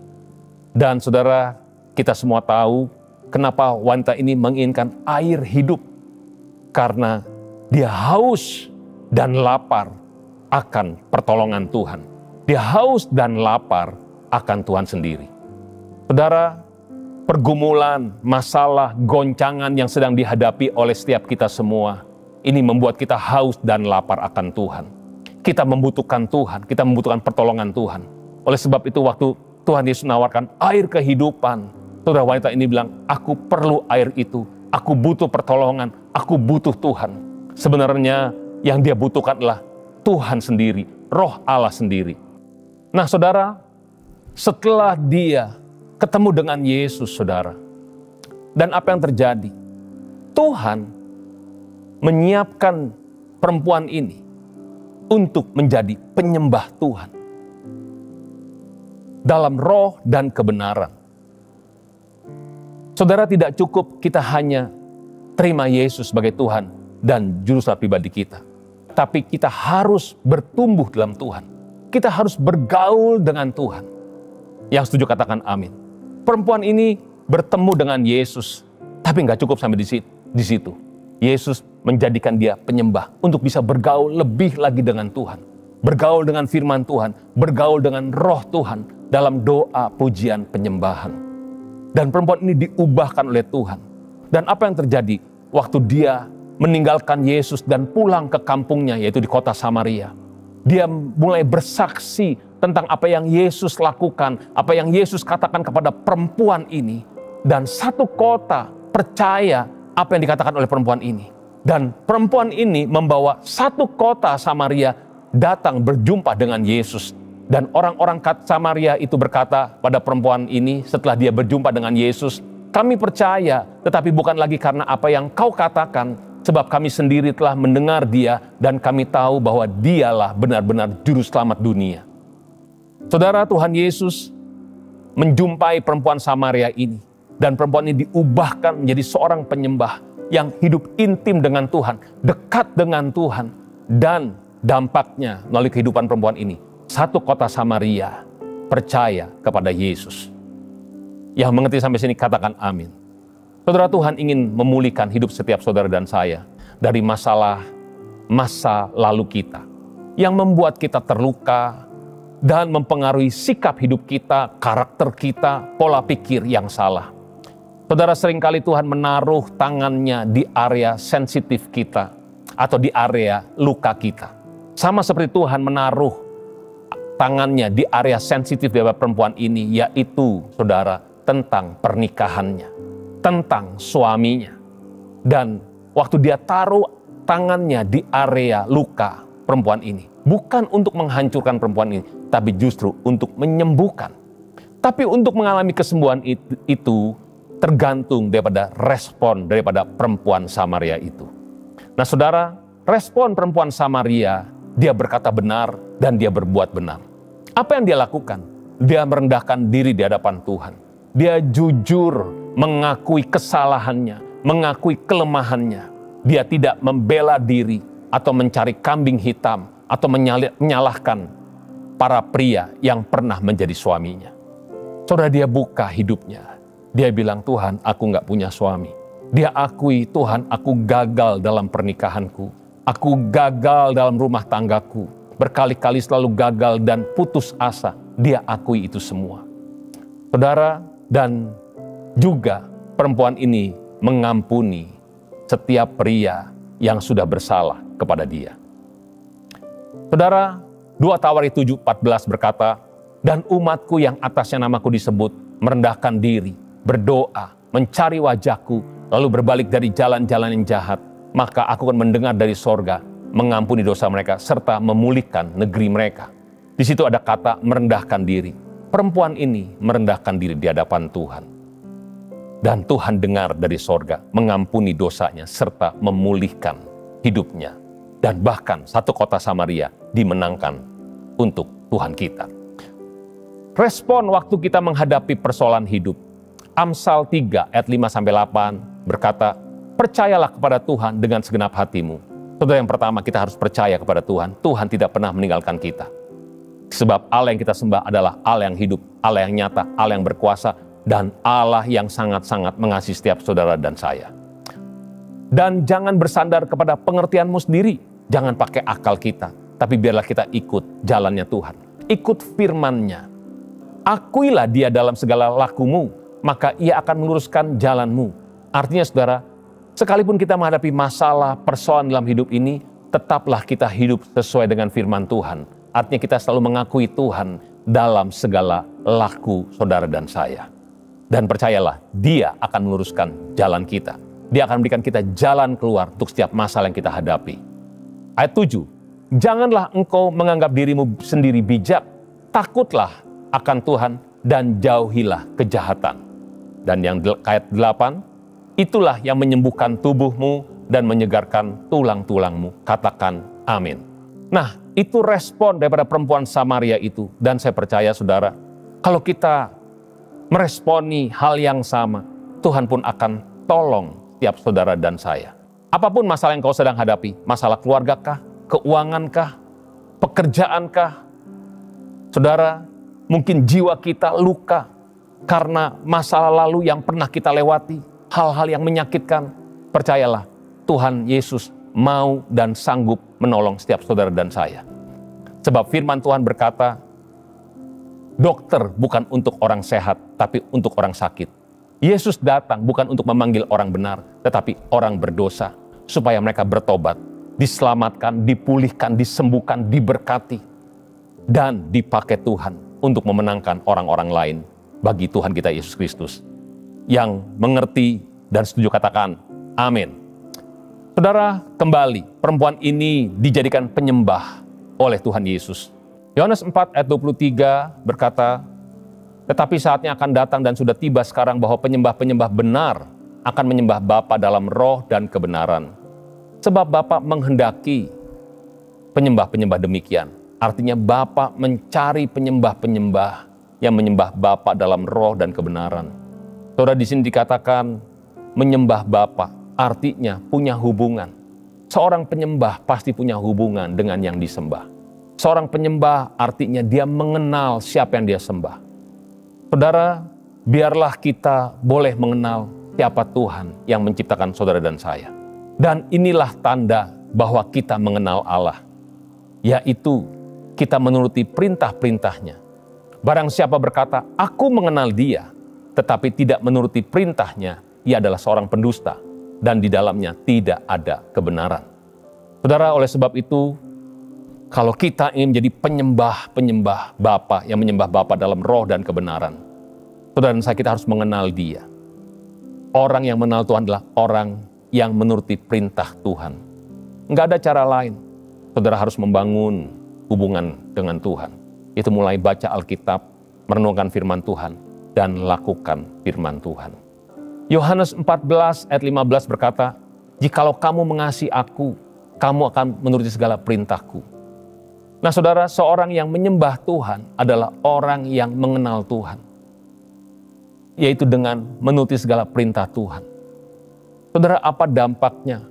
Dan saudara, kita semua tahu kenapa wanita ini menginginkan air hidup. Karena dia haus dan lapar akan pertolongan Tuhan. Dia haus dan lapar akan Tuhan sendiri. Saudara, pergumulan, masalah, goncangan yang sedang dihadapi oleh setiap kita semua, ini membuat kita haus dan lapar akan Tuhan. Kita membutuhkan Tuhan, kita membutuhkan pertolongan Tuhan. Oleh sebab itu waktu Tuhan Yesus menawarkan air kehidupan, saudara, wanita ini bilang, aku perlu air itu, aku butuh pertolongan, aku butuh Tuhan. Sebenarnya yang dia butuhkan adalah Tuhan sendiri, Roh Allah sendiri. Nah saudara, setelah dia ketemu dengan Yesus, saudara, dan apa yang terjadi? Tuhan menyiapkan perempuan ini untuk menjadi penyembah Tuhan dalam roh dan kebenaran. Saudara, tidak cukup kita hanya terima Yesus sebagai Tuhan dan juru selamat pribadi kita, tapi kita harus bertumbuh dalam Tuhan. Kita harus bergaul dengan Tuhan. Yang setuju katakan amin. Perempuan ini bertemu dengan Yesus, tapi nggak cukup sampai di situ. Yesus menjadikan dia penyembah untuk bisa bergaul lebih lagi dengan Tuhan. Bergaul dengan firman Tuhan, bergaul dengan roh Tuhan dalam doa, pujian, penyembahan. Dan perempuan ini diubahkan oleh Tuhan. Dan apa yang terjadi waktu dia meninggalkan Yesus dan pulang ke kampungnya, yaitu di kota Samaria. Dia mulai bersaksi tentang apa yang Yesus lakukan, apa yang Yesus katakan kepada perempuan ini. Dan satu kota percaya apa yang dikatakan oleh perempuan ini. Dan perempuan ini membawa satu kota Samaria datang berjumpa dengan Yesus. Dan orang-orang Samaria itu berkata pada perempuan ini setelah dia berjumpa dengan Yesus, kami percaya, tetapi bukan lagi karena apa yang kau katakan, sebab kami sendiri telah mendengar dia dan kami tahu bahwa dialah benar-benar juru selamat dunia. Saudara, Tuhan Yesus menjumpai perempuan Samaria ini. Dan perempuan ini diubahkan menjadi seorang penyembah yang hidup intim dengan Tuhan, dekat dengan Tuhan. Dan dampaknya melalui kehidupan perempuan ini, satu kota Samaria percaya kepada Yesus. Yang mengerti sampai sini katakan amin. Saudara, Tuhan ingin memulihkan hidup setiap saudara dan saya dari masalah masa lalu kita yang membuat kita terluka dan mempengaruhi sikap hidup kita, karakter kita, pola pikir yang salah. Saudara, seringkali Tuhan menaruh tangannya di area sensitif kita atau di area luka kita. Sama seperti Tuhan menaruh tangannya di area sensitif dari perempuan ini, yaitu saudara, tentang pernikahannya, tentang suaminya. Dan waktu dia taruh tangannya di area luka perempuan ini, bukan untuk menghancurkan perempuan ini, tapi justru untuk menyembuhkan. Tapi untuk mengalami kesembuhan itu tergantung daripada respon daripada perempuan Samaria itu. Nah saudara, respon perempuan Samaria, dia berkata benar dan dia berbuat benar. Apa yang dia lakukan? Dia merendahkan diri di hadapan Tuhan. Dia jujur mengakui kesalahannya, mengakui kelemahannya. Dia tidak membela diri atau mencari kambing hitam atau menyalahkan para pria yang pernah menjadi suaminya. Saudara, dia buka hidupnya. Dia bilang, Tuhan, aku gak punya suami. Dia akui, Tuhan, aku gagal dalam pernikahanku. Aku gagal dalam rumah tanggaku. Berkali-kali selalu gagal dan putus asa. Dia akui itu semua. Saudara, dan juga perempuan ini mengampuni setiap pria yang sudah bersalah kepada dia. Saudara, 2 Tawari 7:14 berkata, dan umatku yang atasnya namaku disebut, merendahkan diri, berdoa, mencari wajahku, lalu berbalik dari jalan-jalan yang jahat, maka aku akan mendengar dari sorga, mengampuni dosa mereka, serta memulihkan negeri mereka. Di situ ada kata merendahkan diri. Perempuan ini merendahkan diri di hadapan Tuhan. Dan Tuhan dengar dari sorga, mengampuni dosanya, serta memulihkan hidupnya. Dan bahkan satu kota Samaria dimenangkan untuk Tuhan kita. Respon waktu kita menghadapi persoalan hidup. Amsal 3 ayat 5-8 berkata, percayalah kepada Tuhan dengan segenap hatimu. Saudara, yang pertama kita harus percaya kepada Tuhan. Tuhan tidak pernah meninggalkan kita. Sebab Allah yang kita sembah adalah Allah yang hidup, Allah yang nyata, Allah yang berkuasa, dan Allah yang sangat-sangat mengasihi setiap saudara dan saya. Dan jangan bersandar kepada pengertianmu sendiri. Jangan pakai akal kita. Tapi biarlah kita ikut jalannya Tuhan. Ikut firman-Nya. Akuilah dia dalam segala lakumu, maka ia akan meluruskan jalanmu. Artinya saudara, sekalipun kita menghadapi masalah, persoalan dalam hidup ini, tetaplah kita hidup sesuai dengan firman Tuhan. Artinya kita selalu mengakui Tuhan dalam segala laku saudara dan saya. Dan percayalah, dia akan meluruskan jalan kita. Dia akan memberikan kita jalan keluar untuk setiap masalah yang kita hadapi. Ayat 7, janganlah engkau menganggap dirimu sendiri bijak, takutlah akan Tuhan dan jauhilah kejahatan. Dan yang ayat 8, itulah yang menyembuhkan tubuhmu dan menyegarkan tulang-tulangmu. Katakan amin. Nah, itu respon daripada perempuan Samaria itu. Dan saya percaya saudara, kalau kita meresponi hal yang sama, Tuhan pun akan tolong setiap saudara dan saya. Apapun masalah yang kau sedang hadapi, masalah keluarga kah, keuangan kah, pekerjaan kah, saudara, mungkin jiwa kita luka karena masa lalu yang pernah kita lewati, hal-hal yang menyakitkan. Percayalah, Tuhan Yesus mau dan sanggup menolong setiap saudara dan saya. Sebab firman Tuhan berkata, dokter bukan untuk orang sehat, tapi untuk orang sakit. Yesus datang bukan untuk memanggil orang benar, tetapi orang berdosa, supaya mereka bertobat, diselamatkan, dipulihkan, disembuhkan, diberkati, dan dipakai Tuhan untuk memenangkan orang-orang lain bagi Tuhan kita Yesus Kristus. Yang mengerti dan setuju katakan amin. Saudara, kembali perempuan ini dijadikan penyembah oleh Tuhan Yesus. Yohanes 4 ayat 23 berkata, tetapi saatnya akan datang dan sudah tiba sekarang bahwa penyembah-penyembah benar akan menyembah Bapa dalam roh dan kebenaran. Sebab Bapa menghendaki penyembah-penyembah demikian. Artinya Bapa mencari penyembah-penyembah yang menyembah Bapa dalam roh dan kebenaran. Saudara, di sini dikatakan menyembah Bapa, artinya punya hubungan. Seorang penyembah pasti punya hubungan dengan yang disembah. Seorang penyembah artinya dia mengenal siapa yang dia sembah. Saudara, biarlah kita boleh mengenal siapa Tuhan yang menciptakan saudara dan saya. Dan inilah tanda bahwa kita mengenal Allah, yaitu kita menuruti perintah-perintahnya. Barang siapa berkata, aku mengenal dia, tetapi tidak menuruti perintahnya, ia adalah seorang pendusta, dan di dalamnya tidak ada kebenaran. Saudara, oleh sebab itu, kalau kita ingin menjadi penyembah Bapa yang menyembah Bapa dalam roh dan kebenaran, saudara dan saya, kita harus mengenal Dia. Orang yang mengenal Tuhan adalah orang yang menuruti perintah Tuhan. Enggak ada cara lain. Saudara harus membangun hubungan dengan Tuhan. Itu mulai baca Alkitab, merenungkan firman Tuhan, dan lakukan firman Tuhan. Yohanes 14 ayat 15 berkata, "Jikalau kamu mengasihi aku, kamu akan menuruti segala perintahku." Nah saudara, seorang yang menyembah Tuhan adalah orang yang mengenal Tuhan. Yaitu dengan menuruti segala perintah Tuhan. Saudara, apa dampaknya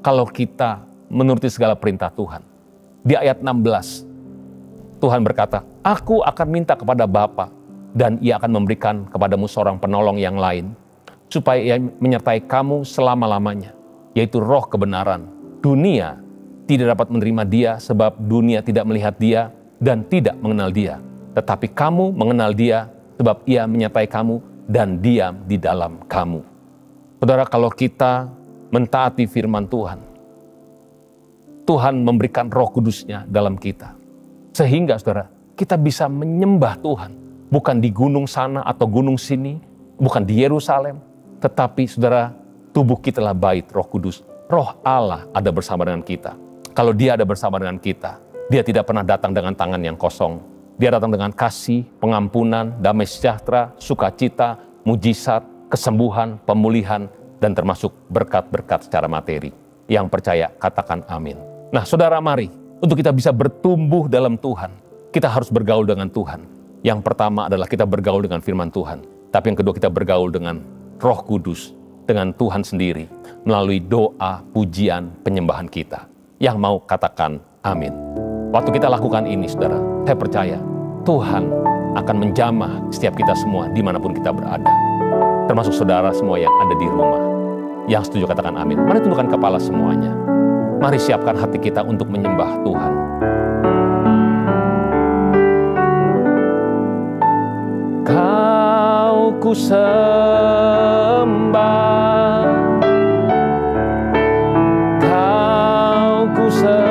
kalau kita menuruti segala perintah Tuhan? Di ayat 16, Tuhan berkata, "Aku akan minta kepada Bapa, dan ia akan memberikan kepadamu seorang penolong yang lain, supaya ia menyertai kamu selama-lamanya, yaitu roh kebenaran. Dunia tidak dapat menerima dia, sebab dunia tidak melihat dia dan tidak mengenal dia. Tetapi kamu mengenal dia, sebab ia menyertai kamu dan diam di dalam kamu." Saudara, kalau kita mentaati firman Tuhan, Tuhan memberikan Roh Kudus-Nya dalam kita. Sehingga saudara, kita bisa menyembah Tuhan. Bukan di gunung sana atau gunung sini, bukan di Yerusalem, tetapi saudara, tubuh kita adalah bait Roh Kudus. Roh Allah ada bersama dengan kita. Kalau Dia ada bersama dengan kita, Dia tidak pernah datang dengan tangan yang kosong. Dia datang dengan kasih, pengampunan, damai sejahtera, sukacita, mujizat, kesembuhan, pemulihan, dan termasuk berkat-berkat secara materi. Yang percaya, katakan amin. Nah saudara, mari untuk kita bisa bertumbuh dalam Tuhan, kita harus bergaul dengan Tuhan. Yang pertama adalah kita bergaul dengan firman Tuhan. Tapi yang kedua, kita bergaul dengan Roh Kudus, dengan Tuhan sendiri, melalui doa, pujian, penyembahan kita. Yang mau katakan amin. Waktu kita lakukan ini, saudara, saya percaya Tuhan akan menjamah setiap kita semua dimanapun kita berada. Termasuk saudara semua yang ada di rumah. Yang setuju katakan amin. Mari tundukkan kepala semuanya. Mari siapkan hati kita untuk menyembah Tuhan. Kau ku sembah, Kau ku sembah,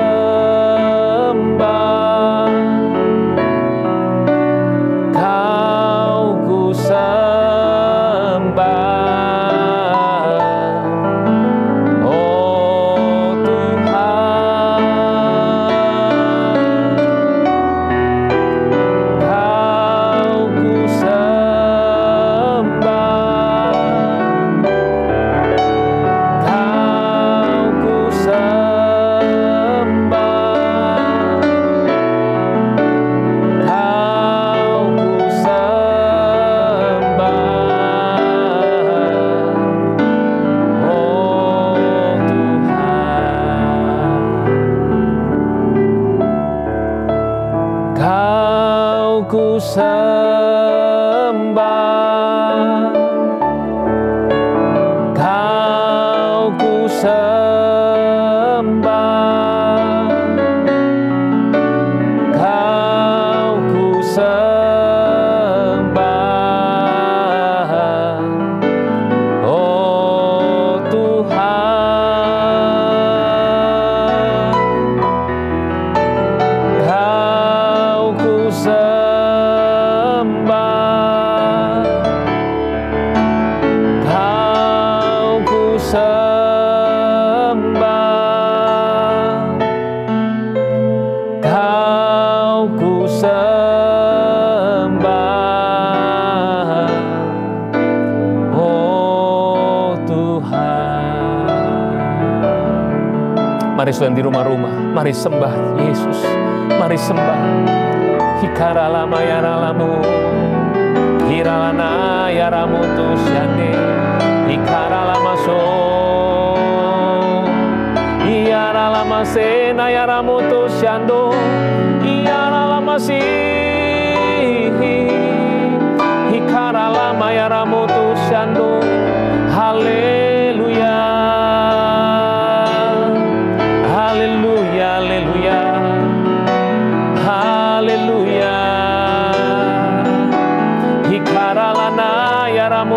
Kau ku sembah. Oh Tuhan, Kau ku sembah, Kau ku sembah, Kau ku sembah. Oh Tuhan, Kau ku sembah, Kau ku sembah, Kau ku sembah. Oh Tuhan. Mari saudara di rumah-rumah, mari sembah Yesus, mari sembah. Hikaralama yaralamu, hiralana yaramutu syane, hikaralama so, iyaralama sena yaramutu syando, iyaralama si, hikaralama yaramutu syando. Haleluya, haleluya, haleluya. Haleluya. Hikaralana yaramu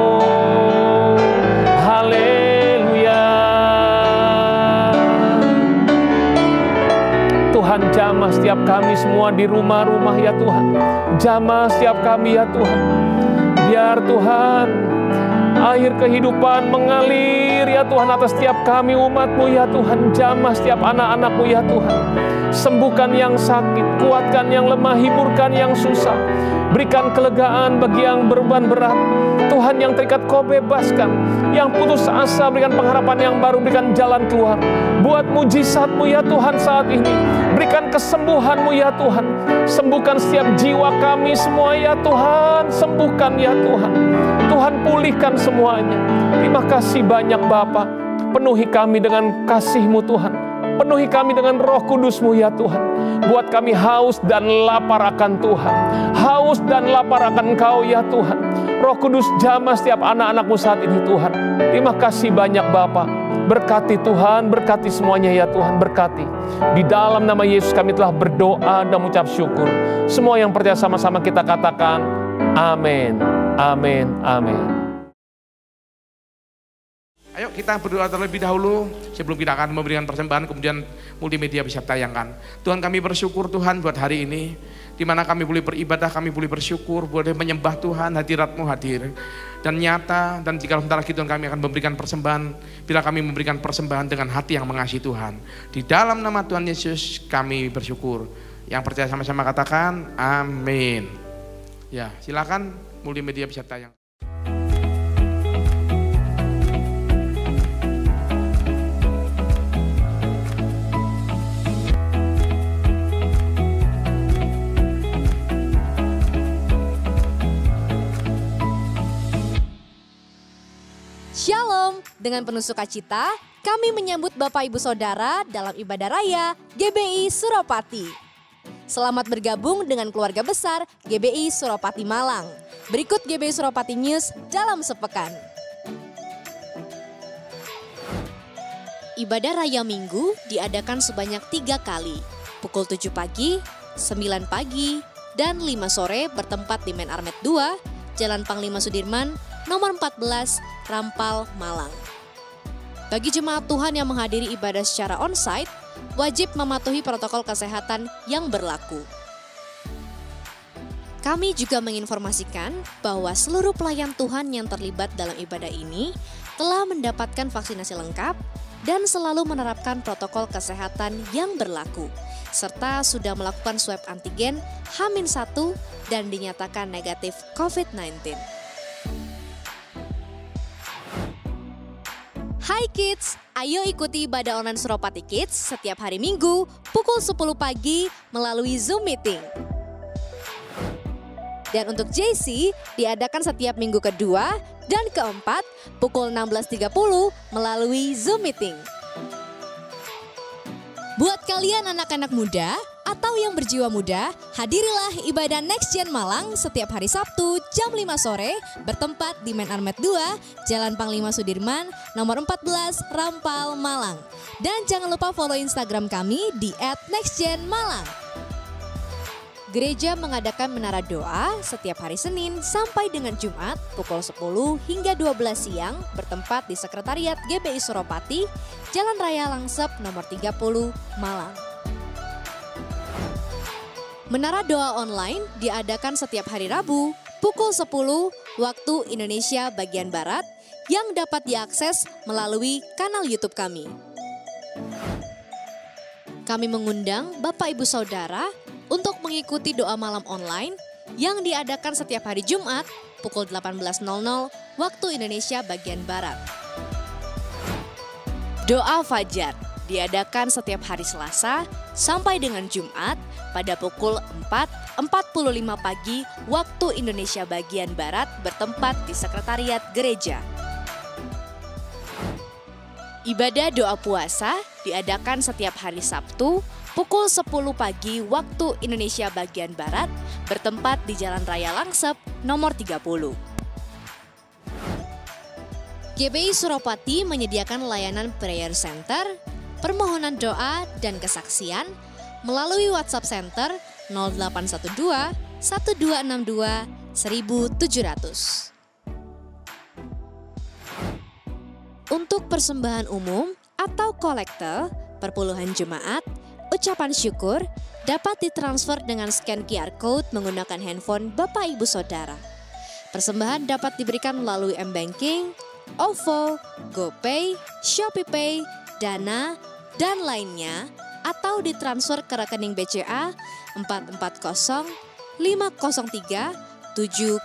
Jamah setiap kami semua di rumah-rumah ya Tuhan. Jamah setiap kami ya Tuhan. Biar Tuhan air kehidupan mengalir ya Tuhan atas setiap kami umat-Mu ya Tuhan. Jamah setiap anak-anak-Mu ya Tuhan. Sembuhkan yang sakit, kuatkan yang lemah, hiburkan yang susah. Berikan kelegaan bagi yang berbeban berat. Tuhan, yang terikat Kau bebaskan. Yang putus asa berikan pengharapan yang baru, berikan jalan keluar. Buat mujizat-Mu ya Tuhan saat ini. Berikan kesembuhan-Mu ya Tuhan. Sembuhkan setiap jiwa kami semua ya Tuhan. Sembuhkan ya Tuhan. Tuhan, pulihkan semuanya. Terima kasih banyak Bapa. Penuhi kami dengan kasih-Mu Tuhan. Penuhi kami dengan Roh Kudus-Mu ya Tuhan. Buat kami haus dan lapar akan Tuhan. Haus dan lapar akan Engkau ya Tuhan. Roh Kudus, jamah setiap anak-anak-Mu saat ini Tuhan. Terima kasih banyak Bapa. Berkati Tuhan, berkati semuanya ya Tuhan, berkati. Di dalam nama Yesus kami telah berdoa dan mengucap syukur. Semua yang percaya sama-sama kita katakan amin, amin, amin. Ayo kita berdoa terlebih dahulu sebelum kita akan memberikan persembahan, kemudian multimedia bisa tayangkan. Tuhan, kami bersyukur Tuhan buat hari ini, di mana kami boleh beribadah, kami boleh bersyukur, boleh menyembah Tuhan, hadirat-Mu hadir dan nyata. Dan jika sebentar lagi Tuhan kami akan memberikan persembahan, bila kami memberikan persembahan dengan hati yang mengasihi Tuhan. Di dalam nama Tuhan Yesus kami bersyukur. Yang percaya sama-sama katakan amin. Ya, silakan multimedia bisa tayang. Shalom, dengan penuh sukacita kami menyambut Bapak Ibu Saudara dalam ibadah raya GBI Suropati. Selamat bergabung dengan keluarga besar GBI Suropati Malang. Berikut GBI Suropati News dalam sepekan. Ibadah raya Minggu diadakan sebanyak 3 kali, pukul 7 pagi, 9 pagi, dan 5 sore bertempat di Main Armet 2, Jalan Panglima Sudirman, nomor 14, Rampal, Malang. Bagi jemaat Tuhan yang menghadiri ibadah secara onsite, wajib mematuhi protokol kesehatan yang berlaku. Kami juga menginformasikan bahwa seluruh pelayan Tuhan yang terlibat dalam ibadah ini telah mendapatkan vaksinasi lengkap dan selalu menerapkan protokol kesehatan yang berlaku, serta sudah melakukan swab antigen H-1 dan dinyatakan negatif COVID-19. Hai Kids, ayo ikuti ibadah online Suropati Kids setiap hari Minggu pukul 10 pagi melalui Zoom Meeting. Dan untuk JC diadakan setiap minggu kedua dan keempat pukul 16.30 melalui Zoom Meeting. Buat kalian anak-anak muda atau yang berjiwa muda, hadirilah ibadah Next Gen Malang setiap hari Sabtu jam 5 sore bertempat di Main Armet 2, Jalan Panglima Sudirman, nomor 14, Rampal, Malang. Dan jangan lupa follow Instagram kami di @nextgenmalang. Gereja mengadakan menara doa setiap hari Senin sampai dengan Jumat pukul 10 hingga 12 siang bertempat di Sekretariat GBI Suropati, Jalan Raya Langsep nomor 30, Malang. Menara doa online diadakan setiap hari Rabu pukul 10 waktu Indonesia bagian Barat yang dapat diakses melalui kanal YouTube kami. Kami mengundang Bapak Ibu Saudara untuk mengikuti doa malam online yang diadakan setiap hari Jumat pukul 18.00 waktu Indonesia bagian Barat. Doa Fajar diadakan setiap hari Selasa sampai dengan Jumat pada pukul 4.45 pagi waktu Indonesia bagian Barat bertempat di Sekretariat Gereja. Ibadah doa puasa diadakan setiap hari Sabtu pukul 10 pagi waktu Indonesia bagian Barat bertempat di Jalan Raya Langsep nomor 30. GBI Suropati menyediakan layanan prayer center, permohonan doa dan kesaksian melalui WhatsApp Center 0812 1262 1700. Untuk persembahan umum atau kolekte, perpuluhan jemaat, ucapan syukur, dapat ditransfer dengan scan QR Code menggunakan handphone Bapak Ibu Saudara. Persembahan dapat diberikan melalui M-Banking, OVO, GoPay, ShopeePay, Dana, dan lainnya, atau ditransfer ke rekening BCA 440 503 7000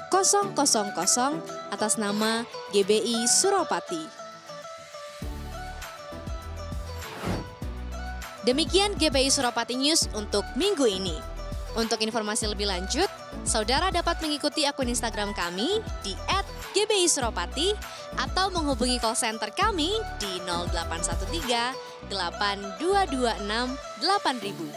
atas nama GBI Suropati. Demikian GBI Suropati News untuk minggu ini. Untuk informasi lebih lanjut, saudara dapat mengikuti akun Instagram kami di @GBI-Suropati atau menghubungi call center kami di 0813 8226 8000.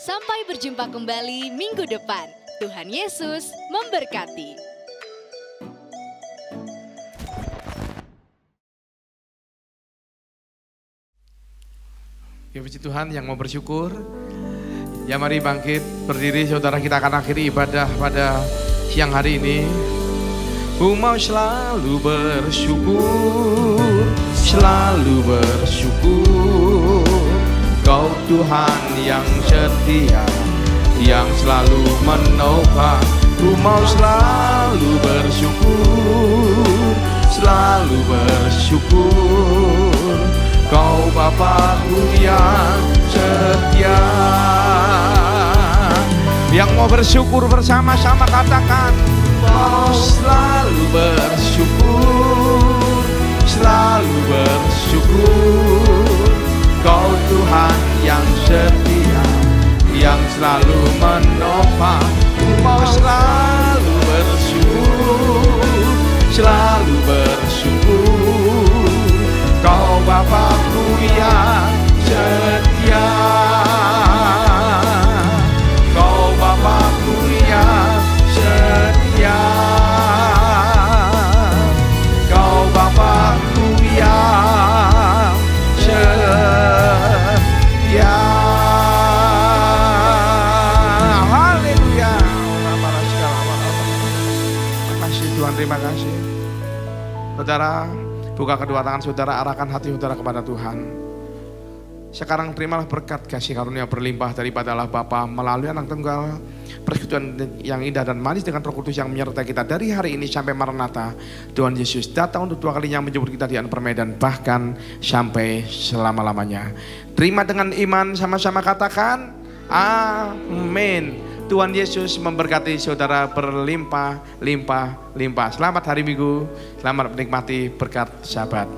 Sampai berjumpa kembali minggu depan. Tuhan Yesus memberkati. Ya puji Tuhan yang mau bersyukur. Ya mari bangkit, berdiri saudara, kita akan akhiri ibadah pada siang hari ini. Ku mau selalu bersyukur, selalu bersyukur. Kau Tuhan yang setia, yang selalu menopang. Ku mau selalu bersyukur, selalu bersyukur. Kau Bapakku yang setia. Yang mau bersyukur bersama-sama katakan, mau selalu bersyukur, selalu bersyukur. Kau Tuhan yang setia, yang selalu menopang. Mau selalu bersyukur, selalu bersyukur. Kau Bapakku yang setia, Kau Bapakku yang setia, Kau Bapakku yang setia. Haleluya. Terima kasih Tuhan, terima kasih. Saudara, buka kedua tangan saudara, arahkan hati saudara kepada Tuhan. Sekarang terimalah berkat kasih karunia berlimpah daripada Allah Bapa melalui Anak Tunggal, persekutuan yang indah dan manis dengan Roh Kudus yang menyertai kita dari hari ini sampai Maranatha. Tuhan Yesus datang untuk dua kalinya menjemput kita di permedan, bahkan sampai selama-lamanya. Terima dengan iman, sama-sama katakan amin. Tuhan Yesus memberkati saudara berlimpah, limpah, limpah. Selamat hari Minggu, selamat menikmati berkat Sabat.